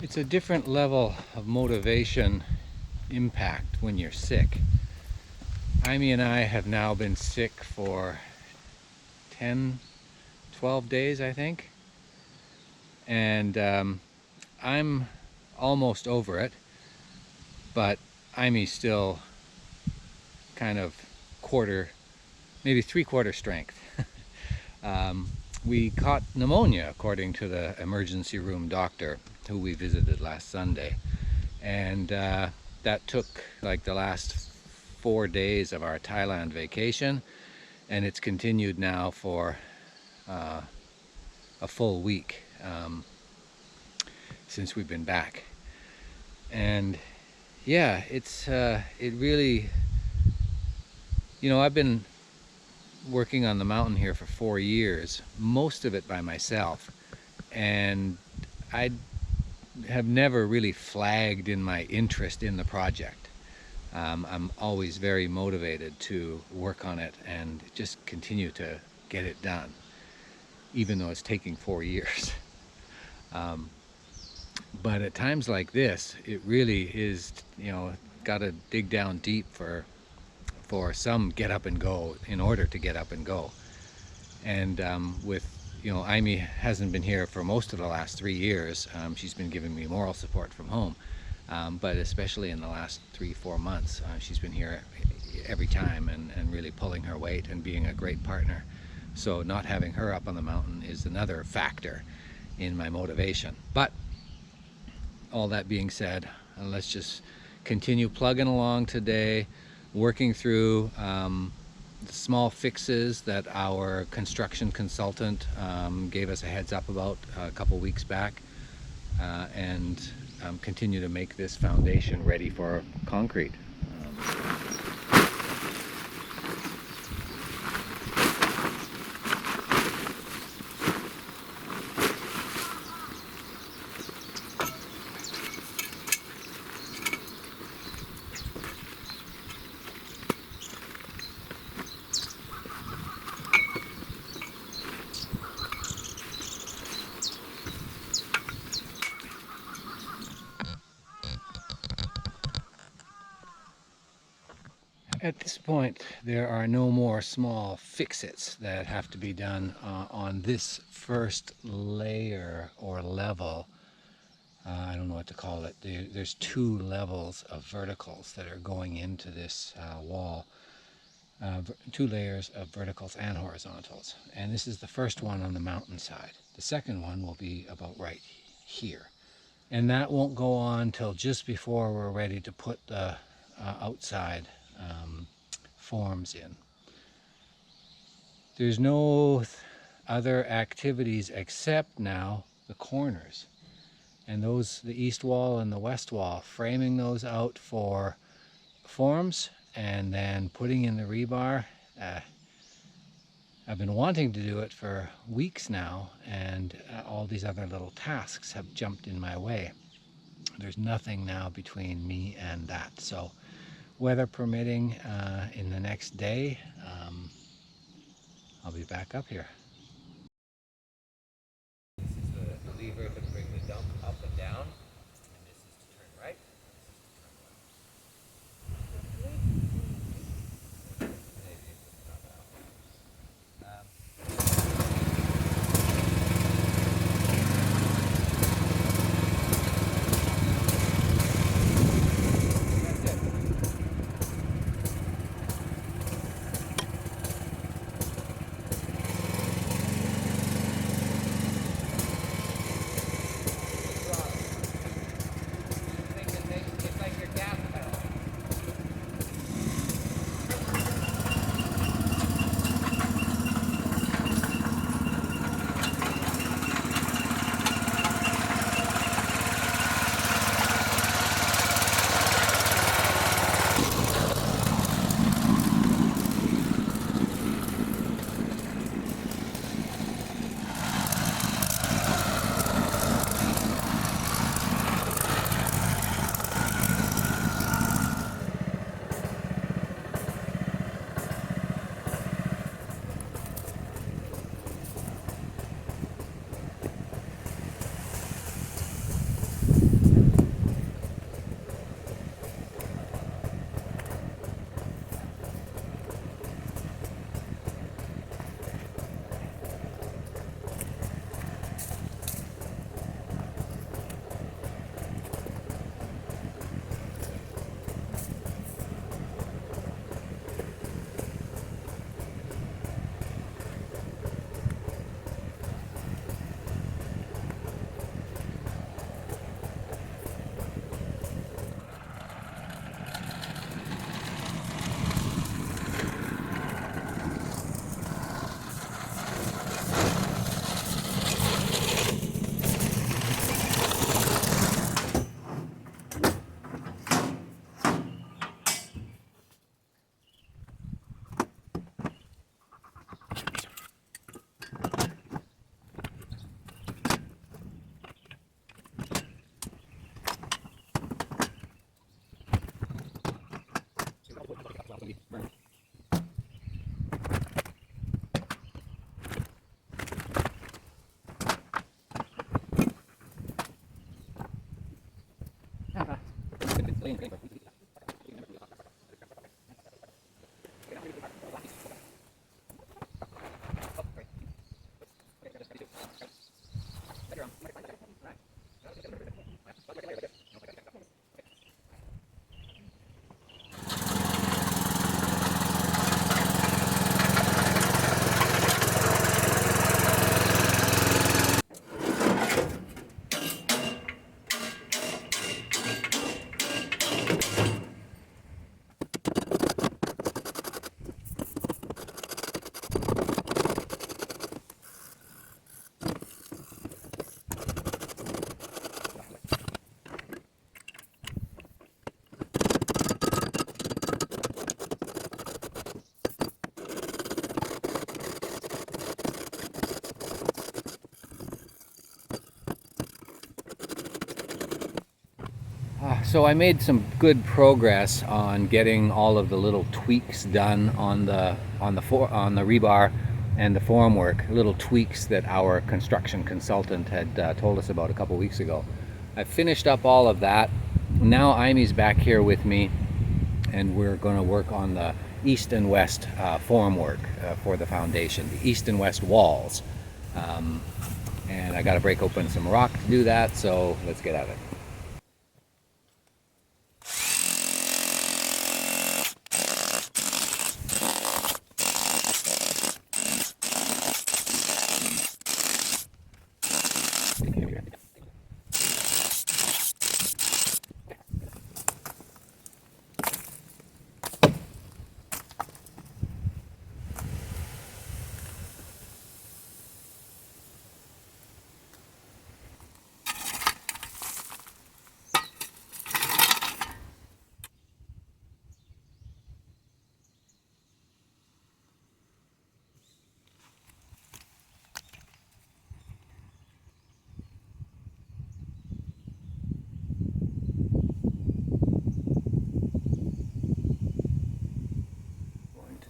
It's a different level of motivation impact when you're sick. Amy and I have now been sick for 10, 12 days, I think. And I'm almost over it, but Amy's still kind of maybe three-quarter strength. We caught pneumonia, according to the emergency room doctor who we visited last Sunday. And that took like the last 4 days of our Thailand vacation, and it's continued now for a full week since we've been back. And yeah, it really, I've been working on the mountain here for 4 years, most of it by myself, and I have never really flagged in my interest in the project. I'm always very motivated to work on it and just continue to get it done, even though it's taking 4 years. But at times like this, it really is, got to dig down deep for some get up and go in order to get up and go. And with, Amy hasn't been here for most of the last 3 years. She's been giving me moral support from home. But especially in the last 3-4 months, she's been here every time and really pulling her weight and being a great partner. So not having her up on the mountain is another factor in my motivation. But all that being said, let's just continue plugging along today, working through the small fixes that our construction consultant gave us a heads up about a couple weeks back, and continue to make this foundation ready for concrete. At this point, there are no more small fix-its that have to be done on this first layer or level. I don't know what to call it. There's 2 levels of verticals that are going into this wall. 2 layers of verticals and horizontals. And this is the first one on the mountainside. The second one will be about right here. And that won't go on till just before we're ready to put the outside forms in. There's no other activities except now the corners, and the east wall and the west wall, framing those out for forms and then putting in the rebar. I've been wanting to do it for weeks now, and all these other little tasks have jumped in my way. There's nothing now between me and that. So weather permitting, in the next day, I'll be back up here. This is the lever to bring the dump up and down, and this is to turn right, So I made some good progress on getting all of the little tweaks done on the rebar and the formwork, little tweaks that our construction consultant had told us about a couple weeks ago. I finished up all of that. Now Imy's back here with me, and we're going to work on the east and west formwork for the foundation, the east and west walls. And I got to break open some rock to do that, so let's get at it.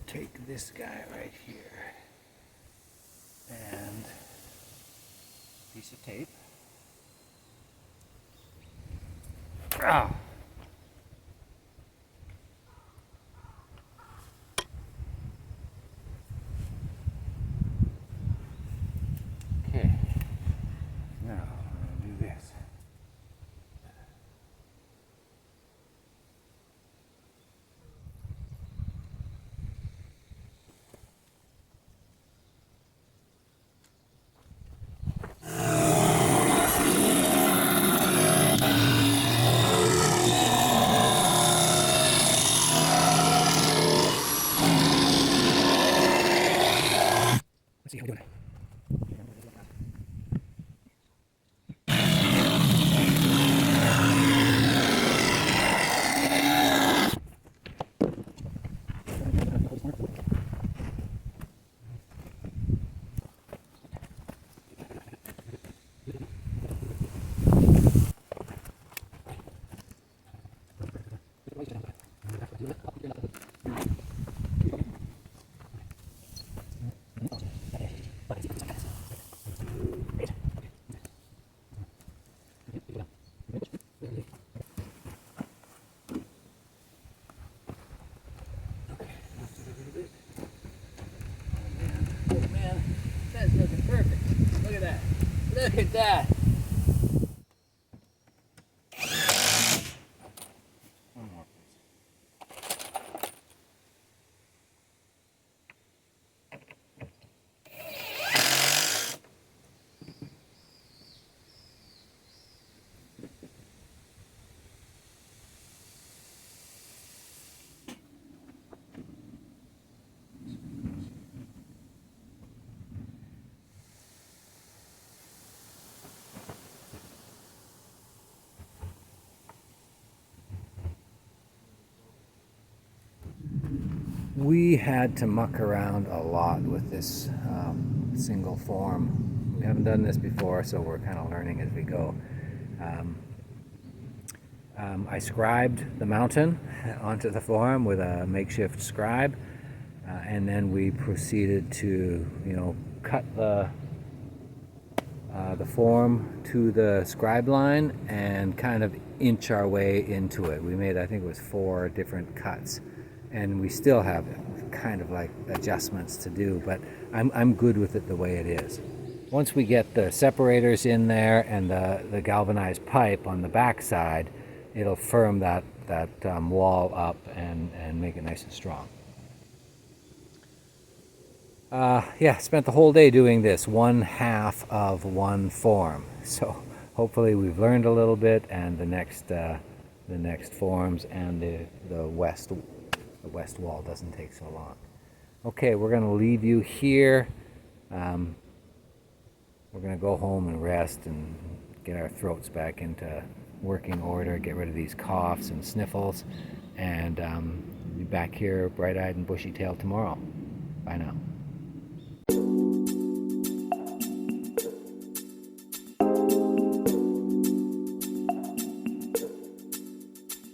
Take this guy right here and a piece of tape. Ah. Okay, now I'm going to do this. Let's see how we're doing. That's looking perfect. Look at that. Look at that. One more, please. We had to muck around a lot with this single form. We haven't done this before, so we're kind of learning as we go. I scribed the mountain onto the form with a makeshift scribe, and then we proceeded to, cut the form to the scribe line and kind of inch our way into it. We made, I think it was 4 different cuts, and we still have kind of like adjustments to do, but I'm good with it the way it is. once we get the separators in there and the galvanized pipe on the back side, it'll firm that wall up and make it nice and strong. Yeah, spent the whole day doing this, 1/2 of one form. So hopefully we've learned a little bit, and the next forms and the west wall doesn't take so long. Okay, we're going to leave you here. We're going to go home and rest and get our throats back into working order, get rid of these coughs and sniffles, and be back here bright-eyed and bushy-tailed tomorrow. Bye now.